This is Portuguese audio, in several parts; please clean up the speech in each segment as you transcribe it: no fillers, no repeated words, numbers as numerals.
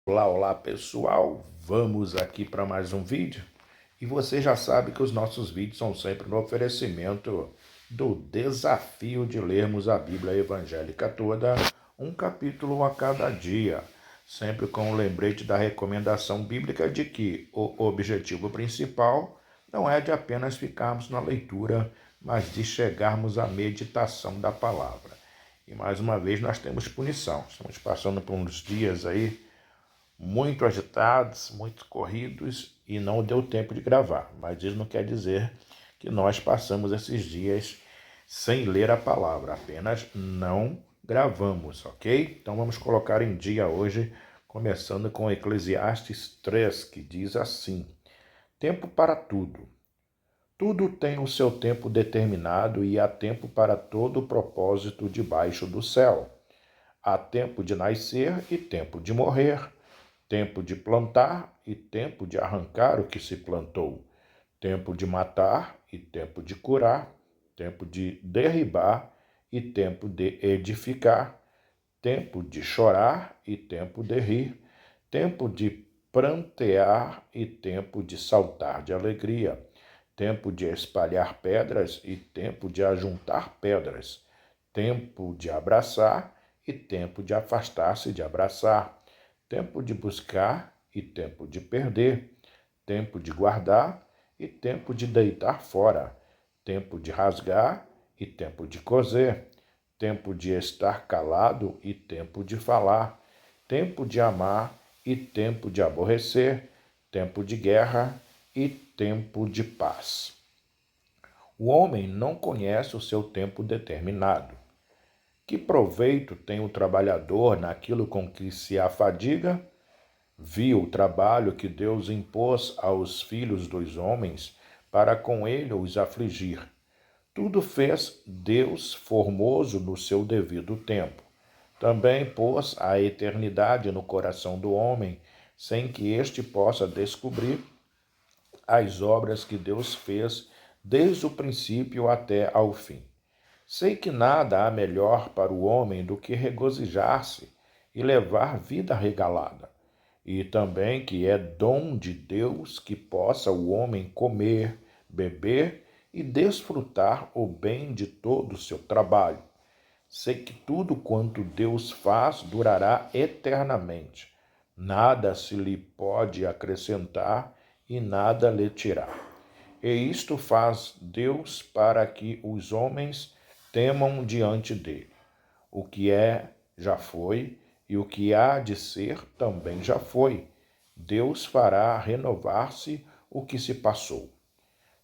Olá pessoal, vamos aqui para mais um vídeo e você já sabe que os nossos vídeos são sempre no oferecimento do desafio de lermos a Bíblia evangélica toda, um capítulo a cada dia, sempre com o lembrete da recomendação bíblica de que o objetivo principal não é de apenas ficarmos na leitura, mas de chegarmos à meditação da palavra. E mais uma vez nós temos punição, estamos passando por uns dias aí muito agitados, muito corridos e não deu tempo de gravar. Mas isso não quer dizer que nós passamos esses dias sem ler a palavra, apenas não gravamos, ok? Então vamos colocar em dia hoje, começando com Eclesiastes 3, que diz assim: tempo para tudo. Tudo tem o seu tempo determinado e há tempo para todo o propósito debaixo do céu. Há tempo de nascer e tempo de morrer, tempo de plantar e tempo de arrancar o que se plantou, tempo de matar e tempo de curar, tempo de derribar e tempo de edificar, tempo de chorar e tempo de rir, tempo de prantear e tempo de saltar de alegria, tempo de espalhar pedras e tempo de ajuntar pedras, tempo de abraçar e tempo de afastar-se de abraçar, tempo de buscar e tempo de perder, tempo de guardar e tempo de deitar fora, tempo de rasgar e tempo de coser, tempo de estar calado e tempo de falar, tempo de amar e tempo de aborrecer, tempo de guerra e tempo de paz. O homem não conhece o seu tempo determinado. Que proveito tem o trabalhador naquilo com que se afadiga? Viu o trabalho que Deus impôs aos filhos dos homens para com ele os afligir. Tudo fez Deus formoso no seu devido tempo. Também pôs a eternidade no coração do homem, sem que este possa descobrir as obras que Deus fez desde o princípio até ao fim. Sei que nada há melhor para o homem do que regozijar-se e levar vida regalada, e também que é dom de Deus que possa o homem comer, beber e desfrutar o bem de todo o seu trabalho. Sei que tudo quanto Deus faz durará eternamente. Nada se lhe pode acrescentar e nada lhe tirar. E isto faz Deus para que os homens temam diante dele. O que é, já foi, e o que há de ser também já foi. Deus fará renovar-se o que se passou.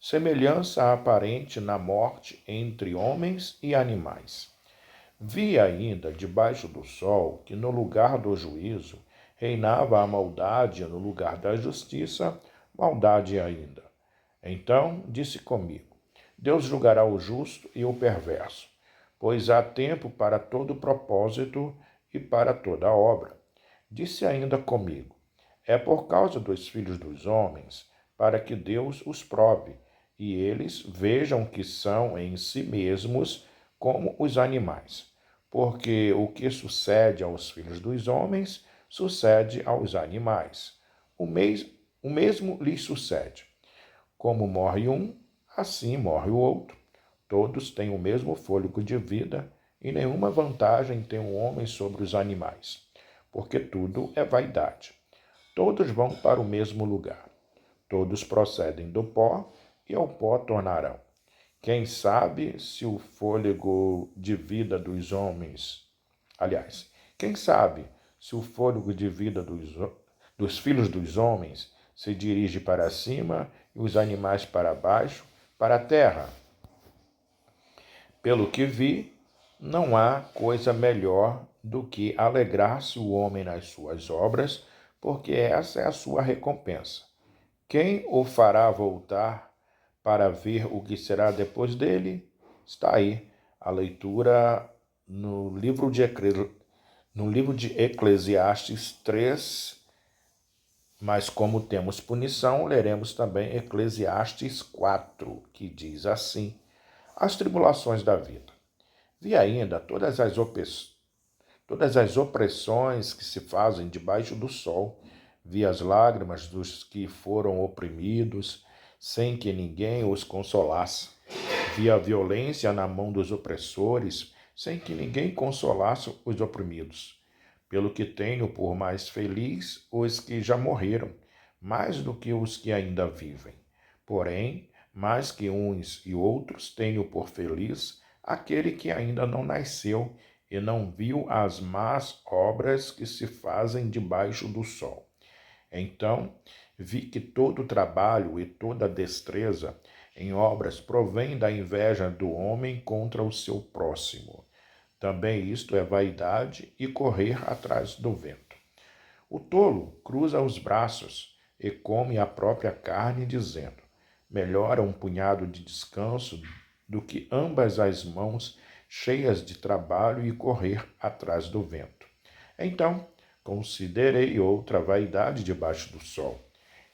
Semelhança aparente na morte entre homens e animais. Vi ainda debaixo do sol que no lugar do juízo reinava a maldade, e no lugar da justiça, maldade ainda. Então disse comigo: Deus julgará o justo e o perverso, pois há tempo para todo propósito e para toda obra. Disse ainda comigo: é por causa dos filhos dos homens, para que Deus os prove, e eles vejam que são em si mesmos como os animais. Porque o que sucede aos filhos dos homens, sucede aos animais. O mesmo lhes sucede. Como morre um, assim morre o outro. Todos têm o mesmo fôlego de vida, e nenhuma vantagem tem o homem sobre os animais, porque tudo é vaidade. Todos vão para o mesmo lugar. Todos procedem do pó, e ao pó tornarão. Quem sabe se o fôlego de vida dos homens... Aliás, quem sabe se o fôlego de vida dos filhos dos homens se dirige para cima e os animais para baixo, para a terra? Pelo que vi, não há coisa melhor do que alegrar-se o homem nas suas obras, porque essa é a sua recompensa. Quem o fará voltar para ver o que será depois dele? Está aí a leitura no livro de Eclesiastes 3, mas como temos punição, leremos também Eclesiastes 4, que diz assim: as tribulações da vida. Vi ainda todas as opressões que se fazem debaixo do sol. Vi as lágrimas dos que foram oprimidos, sem que ninguém os consolasse. Vi a violência na mão dos opressores, sem que ninguém consolasse os oprimidos. Pelo que tenho por mais feliz os que já morreram, mais do que os que ainda vivem. Porém, mais que uns e outros, tenho por feliz aquele que ainda não nasceu e não viu as más obras que se fazem debaixo do sol. Então, vi que todo trabalho e toda destreza em obras provém da inveja do homem contra o seu próximo. Também isto é vaidade e correr atrás do vento. O tolo cruza os braços e come a própria carne, dizendo: melhor é um punhado de descanso do que ambas as mãos cheias de trabalho e correr atrás do vento. Então, considerei outra vaidade debaixo do sol.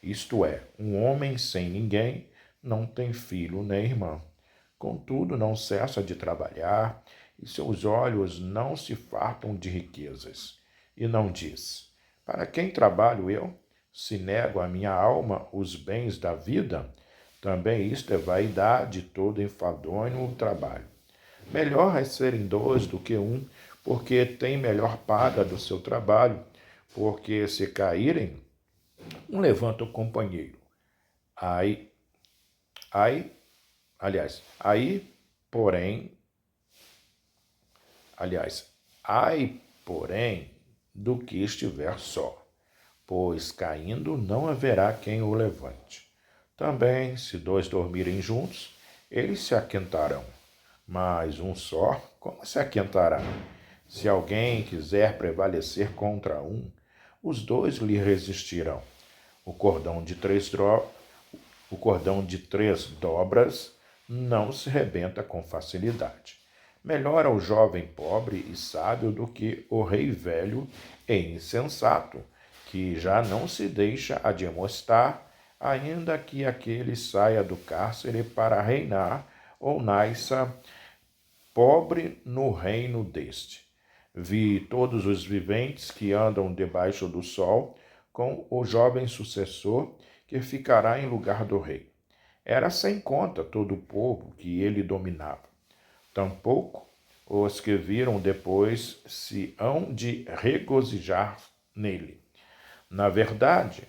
Isto é, um homem sem ninguém não tem filho nem irmão. Contudo, não cessa de trabalhar, e seus olhos não se fartam de riquezas. E não diz: para quem trabalho eu? Se nego à minha alma os bens da vida? Também isto é vaidade, todo enfadonho o trabalho. Melhor é serem dois do que um, porque tem melhor paga do seu trabalho, porque se caírem, um levanta o companheiro. Aí, aí, aí, porém, ai, porém, do que estiver só, pois caindo não haverá quem o levante. Também, se dois dormirem juntos, eles se aquentarão, mas um só, como se aquentará? Se alguém quiser prevalecer contra um, os dois lhe resistirão. O cordão de três dobras não se rebenta com facilidade. Melhor é o jovem pobre e sábio do que o rei velho e insensato, que já não se deixa admoestar, ainda que aquele saia do cárcere para reinar ou nasça pobre no reino deste. Vi todos os viventes que andam debaixo do sol, com o jovem sucessor que ficará em lugar do rei. Era sem conta todo o povo que ele dominava. Tampouco os que viram depois se hão de regozijar nele. Na verdade,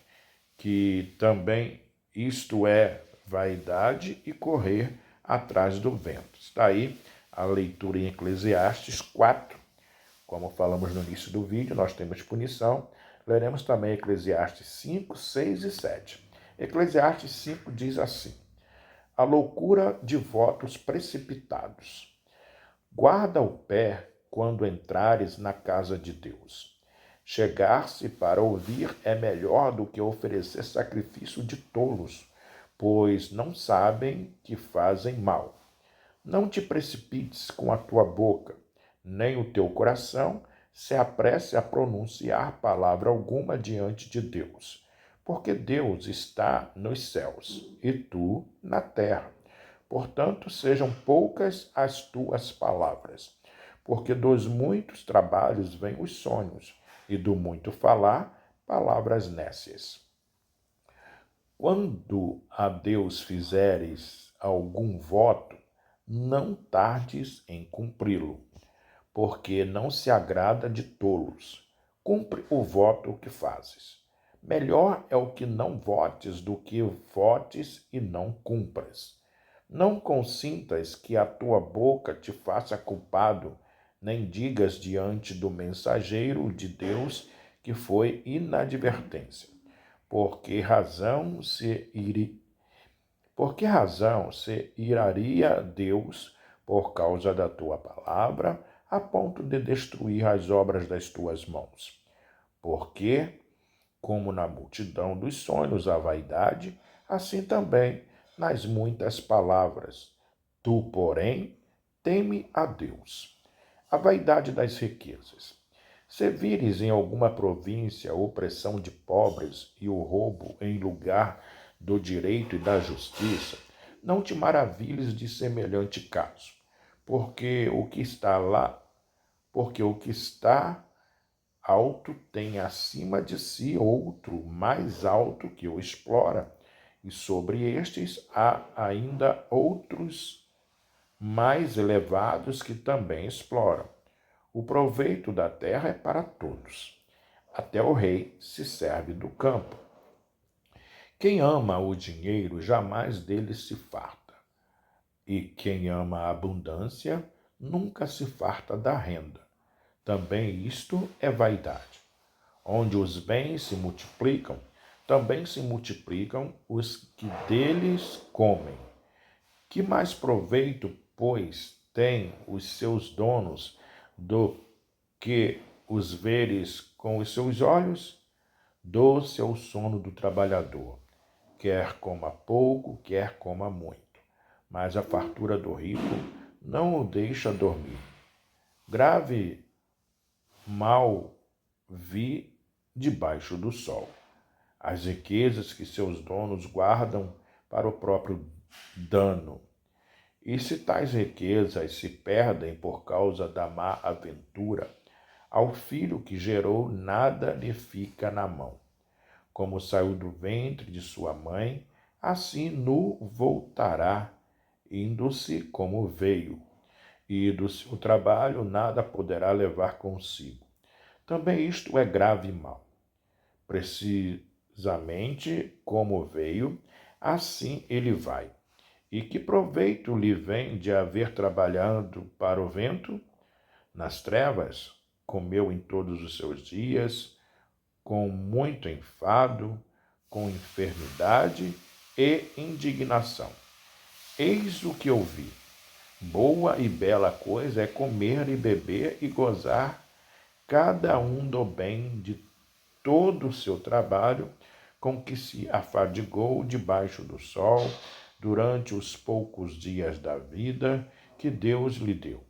que também isto é vaidade e correr atrás do vento. Está aí a leitura em Eclesiastes 4. Como falamos no início do vídeo, nós temos punição. Leremos também Eclesiastes 5, 6 e 7. Eclesiastes 5 diz assim: a loucura de votos precipitados. Guarda o pé quando entrares na casa de Deus. Chegar-se para ouvir é melhor do que oferecer sacrifício de tolos, pois não sabem que fazem mal. Não te precipites com a tua boca, nem o teu coração se apresse a pronunciar palavra alguma diante de Deus, porque Deus está nos céus e tu na terra. Portanto, sejam poucas as tuas palavras, porque dos muitos trabalhos vêm os sonhos, e do muito falar, palavras nécias. Quando a Deus fizeres algum voto, não tardes em cumpri-lo, porque não se agrada de tolos. Cumpre o voto que fazes. Melhor é o que não votes do que votes e não cumpras. Não consintas que a tua boca te faça culpado, nem digas diante do mensageiro de Deus que foi inadvertência. Por que razão se iraria Deus por causa da tua palavra, a ponto de destruir as obras das tuas mãos? Porque, como na multidão dos sonhos a vaidade, assim também nas muitas palavras. Tu, porém, teme a Deus. A vaidade das riquezas. Se vires em alguma província a opressão de pobres e o roubo em lugar do direito e da justiça, não te maravilhes de semelhante caso, porque o que está lá, porque o que está alto tem acima de si outro mais alto que o explora, e sobre estes há ainda outros mais elevados que também exploram. O proveito da terra é para todos. Até o rei se serve do campo. Quem ama o dinheiro jamais dele se farta, e quem ama a abundância nunca se farta da renda. Também isto é vaidade. Onde os bens se multiplicam, também se multiplicam os que deles comem. Que mais proveito, pois, têm os seus donos do que os veres com os seus olhos? Doce é o sono do trabalhador, quer coma pouco, quer coma muito, mas a fartura do rico não o deixa dormir. Grave mal vi debaixo do sol as riquezas que seus donos guardam para o próprio dano. E se tais riquezas se perdem por causa da má aventura, ao filho que gerou nada lhe fica na mão. Como saiu do ventre de sua mãe, assim nu voltará, indo-se como veio, e do seu trabalho nada poderá levar consigo. Também isto é grave mal. Precisamente como veio, assim ele vai. E que proveito lhe vem de haver trabalhado para o vento? Nas trevas, comeu em todos os seus dias, com muito enfado, com enfermidade e indignação. Eis o que eu vi. Boa e bela coisa é comer e beber e gozar, cada um do bem de todo o seu trabalho, com que se afadigou debaixo do sol, durante os poucos dias da vida que Deus lhe deu.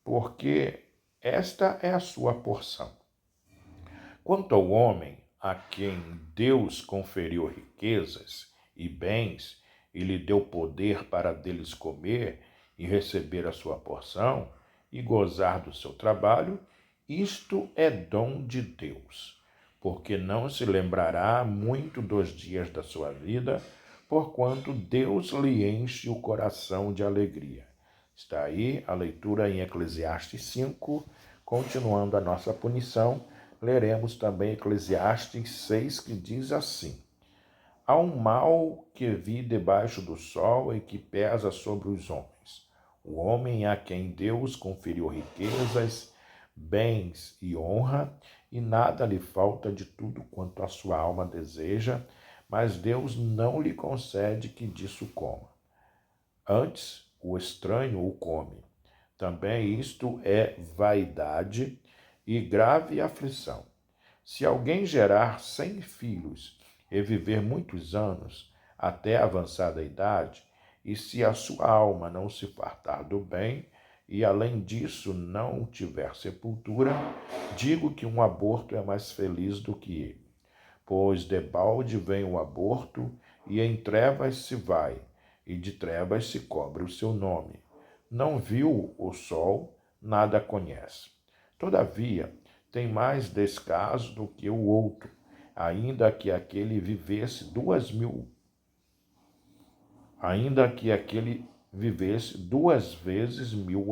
Porque esta é a sua porção. Quanto ao homem a quem Deus conferiu riquezas e bens e lhe deu poder para deles comer e receber a sua porção e gozar do seu trabalho, isto é dom de Deus, porque não se lembrará muito dos dias da sua vida, porquanto Deus lhe enche o coração de alegria. Está aí a leitura em Eclesiastes 5, continuando a nossa punição. Leremos também Eclesiastes 6, que diz assim: há um mal que vi debaixo do sol e que pesa sobre os homens. O homem a quem Deus conferiu riquezas, bens e honra, e nada lhe falta de tudo quanto a sua alma deseja, mas Deus não lhe concede que disso coma. Antes, o estranho o come. Também isto é vaidade e grave aflição. Se alguém gerar 100 filhos e viver muitos anos, até avançada idade, e se a sua alma não se fartar do bem, e além disso não tiver sepultura, digo que um aborto é mais feliz do que ele. Pois debalde vem o aborto, e em trevas se vai, e de trevas se cobre o seu nome. Não viu o sol, nada conhece. Todavia, tem mais descaso do que o outro, ainda que aquele vivesse 2.000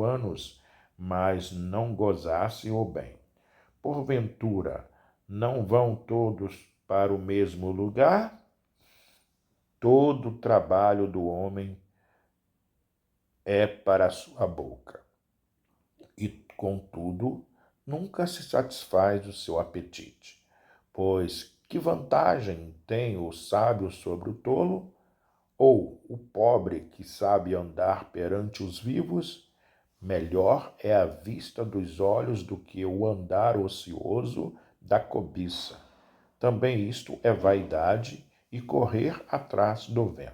anos, mas não gozasse o bem. Porventura, não vão todos para o mesmo lugar? Todo o trabalho do homem é para a sua boca, e, contudo, nunca se satisfaz o seu apetite. Pois que vantagem tem o sábio sobre o tolo? Ou o pobre que sabe andar perante os vivos? Melhor é a vista dos olhos do que o andar ocioso da cobiça. Também isto é vaidade e correr atrás do vento.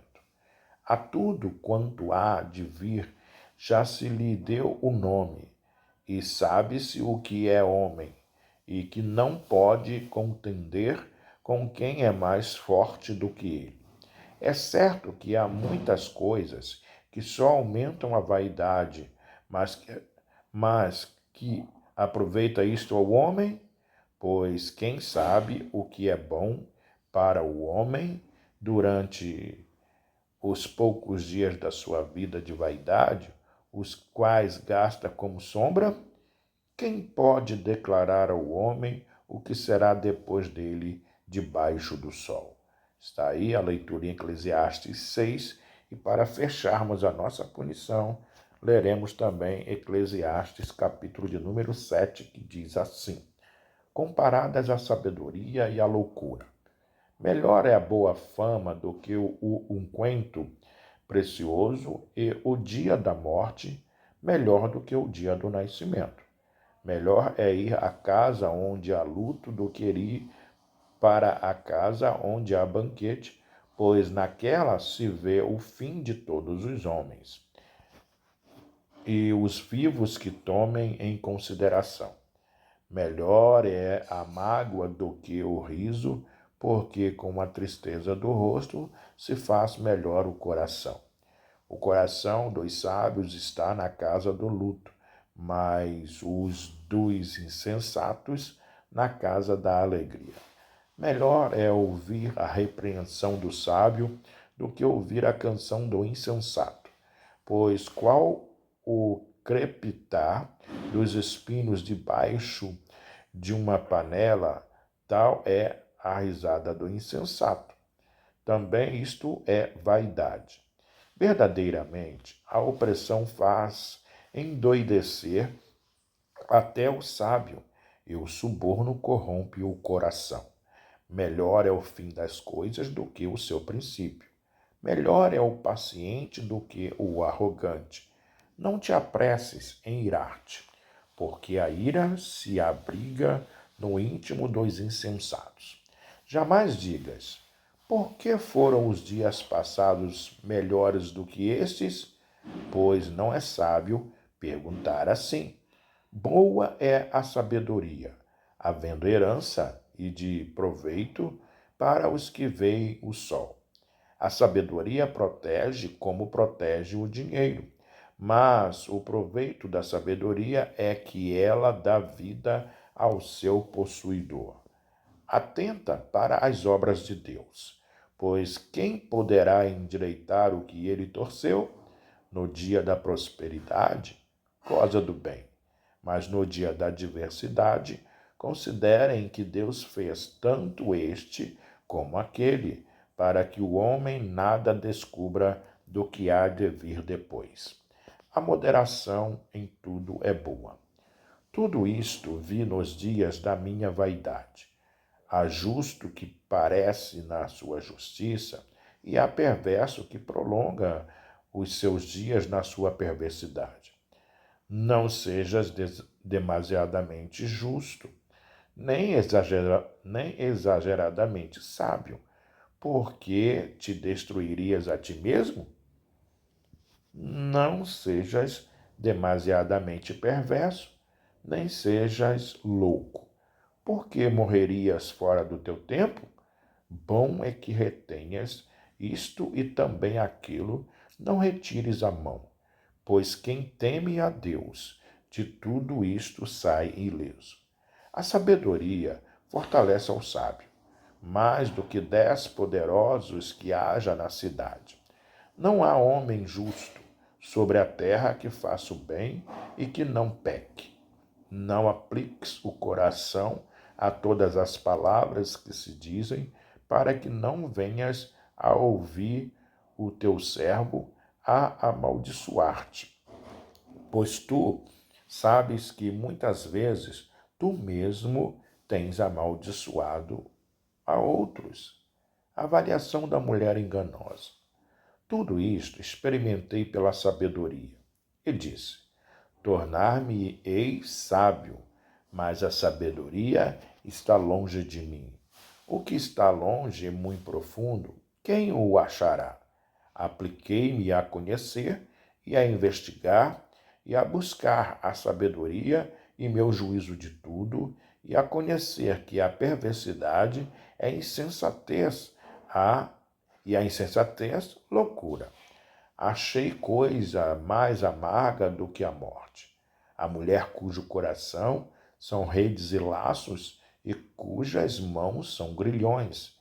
A tudo quanto há de vir já se lhe deu o nome, e sabe-se o que é homem, e que não pode contender com quem é mais forte do que ele. É certo que há muitas coisas que só aumentam a vaidade, mas que Aproveita isto ao homem, pois quem sabe o que é bom para o homem durante os poucos dias da sua vida de vaidade, os quais gasta como sombra? Quem pode declarar ao homem o que será depois dele debaixo do sol? Está aí a leitura em Eclesiastes 6, e para fecharmos a nossa punição, leremos também Eclesiastes capítulo de número 7, que diz assim: comparadas a sabedoria e a loucura. Melhor é a boa fama do que o unguento precioso, e o dia da morte melhor do que o dia do nascimento. Melhor é ir à casa onde há luto do que ir para a casa onde há banquete, pois naquela se vê o fim de todos os homens, e os vivos que tomem em consideração. Melhor é a mágoa do que o riso, porque com a tristeza do rosto se faz melhor o coração. O coração dos sábios está na casa do luto, mas os dos insensatos na casa da alegria. Melhor é ouvir a repreensão do sábio do que ouvir a canção do insensato, pois qual o crepitar dos espinhos debaixo de uma panela, tal é a risada do insensato. Também isto é vaidade. Verdadeiramente, a opressão faz endoidecer até o sábio, e o suborno corrompe o coração. Melhor é o fim das coisas do que o seu princípio. Melhor é o paciente do que o arrogante. Não te apresses em irar-te, porque a ira se abriga no íntimo dos insensatos. Jamais digas: por que foram os dias passados melhores do que estes? Pois não é sábio perguntar assim. Boa é a sabedoria, havendo herança e de proveito para os que veem o sol. A sabedoria protege como protege o dinheiro, mas o proveito da sabedoria é que ela dá vida ao seu possuidor. Atenta para as obras de Deus, pois quem poderá endireitar o que ele torceu? No dia da prosperidade, goza do bem, mas no dia da adversidade, considerem que Deus fez tanto este como aquele, para que o homem nada descubra do que há de vir depois. A moderação em tudo é boa. Tudo isto vi nos dias da minha vaidade. Há justo que parece na sua justiça, e há perverso que prolonga os seus dias na sua perversidade. Não sejas demasiadamente justo, nem exageradamente sábio, porque te destruirias a ti mesmo. Não sejas demasiadamente perverso, nem sejas louco, porque morrerias fora do teu tempo. Bom é que retenhas isto e também aquilo, não retires a mão, pois quem teme a Deus, de tudo isto sai ileso. A sabedoria fortalece ao sábio, mais do que 10 poderosos que haja na cidade. Não há homem justo sobre a terra que faça o bem e que não peque. Não apliques o coração a todas as palavras que se dizem, para que não venhas a ouvir o teu servo a amaldiçoar-te. Pois tu sabes que muitas vezes tu mesmo tens amaldiçoado a outros. A avaliação da mulher enganosa. Tudo isto experimentei pela sabedoria. E disse: tornar-me-ei sábio, mas a sabedoria está longe de mim. O que está longe e muito profundo, quem o achará? Apliquei-me a conhecer e a investigar e a buscar a sabedoria e meu juízo de tudo, e a conhecer que a perversidade é insensatez, e a insensatez, loucura. Achei coisa mais amarga do que a morte, a mulher cujo coração são redes e laços e cujas mãos são grilhões.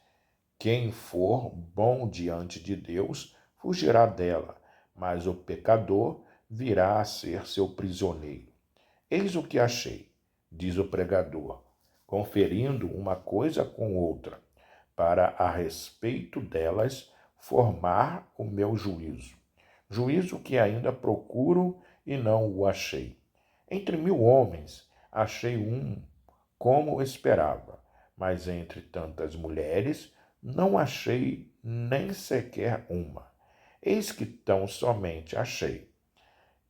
Quem for bom diante de Deus fugirá dela, mas o pecador virá a ser seu prisioneiro. Eis o que achei, diz o pregador, conferindo uma coisa com outra, para a respeito delas formar o meu juízo. Juízo que ainda procuro e não o achei. Entre 1000 homens achei um como esperava, mas entre tantas mulheres não achei nem sequer uma. Eis que tão somente achei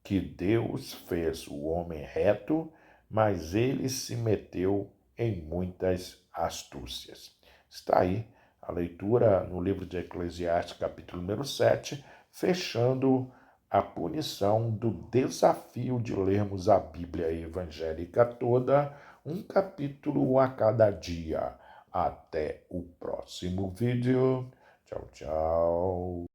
que Deus fez o homem reto, mas ele se meteu em muitas astúcias. Está aí a leitura no livro de Eclesiastes, capítulo número 7, fechando a punição do desafio de lermos a Bíblia evangélica toda, um capítulo a cada dia. Até o próximo vídeo. Tchau, tchau.